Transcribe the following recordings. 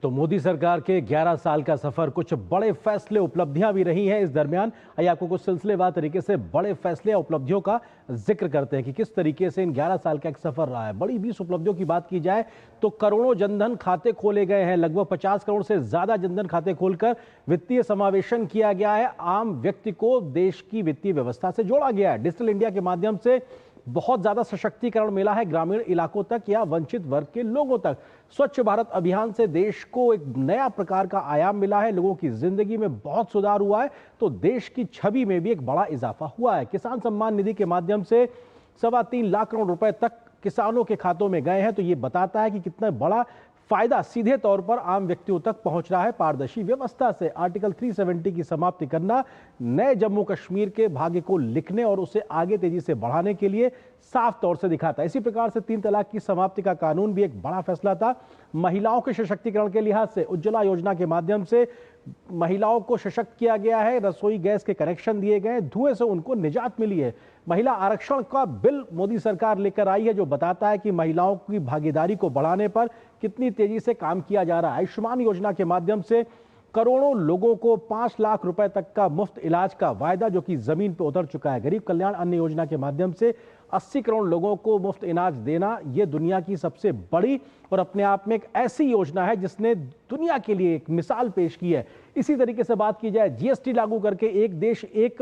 तो मोदी सरकार के 11 साल का सफर, कुछ बड़े फैसले, उपलब्धियां भी रही हैं इस दरमियान। आइए आपको कुछ सिलसिलेवार तरीके से बड़े फैसले या उपलब्धियों का जिक्र करते हैं कि किस तरीके से इन 11 साल का एक सफर रहा है। बड़ी 20 उपलब्धियों की बात की जाए तो करोड़ों जनधन खाते खोले गए हैं। लगभग 50 करोड़ से ज्यादा जनधन खाते खोलकर वित्तीय समावेशन किया गया है। आम व्यक्ति को देश की वित्तीय व्यवस्था से जोड़ा गया है। डिजिटल इंडिया के माध्यम से बहुत ज्यादा सशक्तिकरण मिला है ग्रामीण इलाकों तक या वंचित वर्ग के लोगों तक। स्वच्छ भारत अभियान से देश को एक नया प्रकार का आयाम मिला है। लोगों की जिंदगी में बहुत सुधार हुआ है, तो देश की छवि में भी एक बड़ा इजाफा हुआ है। किसान सम्मान निधि के माध्यम से 3.25 लाख करोड़ रुपए तक किसानों के खातों में गए हैं, तो ये बताता है कि कितना बड़ा फायदा सीधे तौर पर आम व्यक्तियों तक पहुंच रहा है। पारदर्शी व्यवस्था से आर्टिकल 370 की समाप्ति करना नए जम्मू कश्मीर के भाग्य को लिखने और उसे आगे तेजी से बढ़ाने के लिए साफ तौर से दिखाता है। इसी प्रकार से 3 तलाक की समाप्ति का कानून भी एक बड़ा फैसला था। महिलाओं के सशक्तिकरण के लिहाज से उज्ज्वला योजना के माध्यम से महिलाओं को सशक्त किया गया है। रसोई गैस के कनेक्शन दिए गए, धुएं से उनको निजात मिली है। महिला आरक्षण का बिल मोदी सरकार लेकर आई है, जो बताता है कि महिलाओं की भागीदारी को बढ़ाने पर कितनी तेजी से काम किया जा रहा है। आयुष्मान योजना के माध्यम से करोड़ों लोगों को 5 लाख रुपए तक का मुफ्त इलाज का वायदा, जो कि जमीन पर उतर चुका है। गरीब कल्याण अन्न योजना के माध्यम से 80 करोड़ लोगों को मुफ्त इलाज देना, यह दुनिया की सबसे बड़ी और अपने आप में एक ऐसी योजना है जिसने दुनिया के लिए एक मिसाल पेश की है। इसी तरीके से बात की जाए जीएसटी लागू करके एक देश एक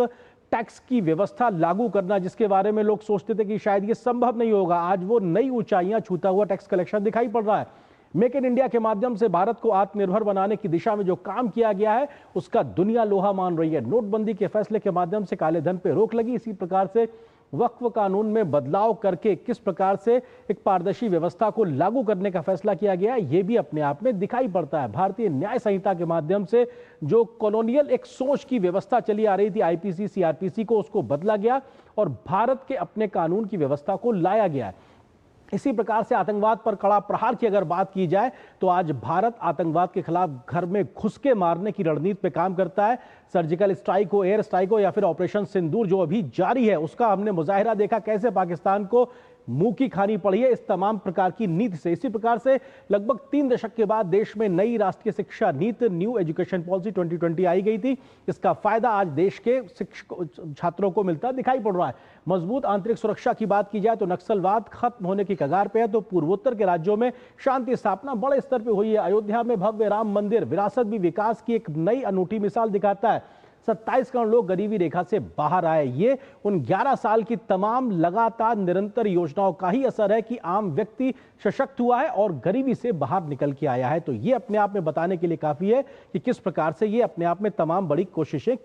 टैक्स की व्यवस्था लागू करना, जिसके बारे में लोग सोचते थे कि शायद ये संभव नहीं होगा, आज वो नई ऊंचाइयां छूता हुआ टैक्स कलेक्शन दिखाई पड़ रहा है। मेक इन इंडिया के माध्यम से भारत को आत्मनिर्भर बनाने की दिशा में जो काम किया गया है उसका दुनिया लोहा मान रही है। नोटबंदी के फैसले के माध्यम से काले धन पर रोक लगी। इसी प्रकार से वक्फ कानून में बदलाव करके किस प्रकार से एक पारदर्शी व्यवस्था को लागू करने का फैसला किया गया है, यह भी अपने आप में दिखाई पड़ता है। भारतीय न्याय संहिता के माध्यम से जो कॉलोनियल एक सोच की व्यवस्था चली आ रही थी, आईपीसी सीआरपीसी को, उसको बदला गया और भारत के अपने कानून की व्यवस्था को लाया गया है। इसी प्रकार से आतंकवाद पर कड़ा प्रहार की अगर बात की जाए तो आज भारत आतंकवाद के खिलाफ घर में घुस के मारने की रणनीति पे काम करता है। सर्जिकल स्ट्राइक हो, एयर स्ट्राइक हो या फिर ऑपरेशन सिंदूर जो अभी जारी है, उसका हमने मुजाहिरा देखा कैसे पाकिस्तान को मुंह की खानी पड़ी है इस तमाम प्रकार की नीति से। इसी प्रकार से लगभग 3 दशक के बाद देश में नई राष्ट्रीय शिक्षा नीति, न्यू एजुकेशन पॉलिसी 2020 आई गई थी। इसका फायदा आज देश के छात्रों को मिलता दिखाई पड़ रहा है। मजबूत आंतरिक सुरक्षा की बात की जाए तो नक्सलवाद खत्म होने की कगार पे है, तो पूर्वोत्तर के राज्यों में शांति स्थापना बड़े स्तर पर हुई है। अयोध्या में भव्य राम मंदिर विरासत भी विकास की एक नई अनूठी मिसाल दिखाता है। 27 करोड़ लोग गरीबी रेखा से बाहर आए। ये उन 11 साल की तमाम लगातार निरंतर योजनाओं का ही असर है कि आम व्यक्ति सशक्त हुआ है और गरीबी से बाहर निकल के आया है। तो ये अपने आप में बताने के लिए काफी है कि किस प्रकार से ये अपने आप में तमाम बड़ी कोशिशें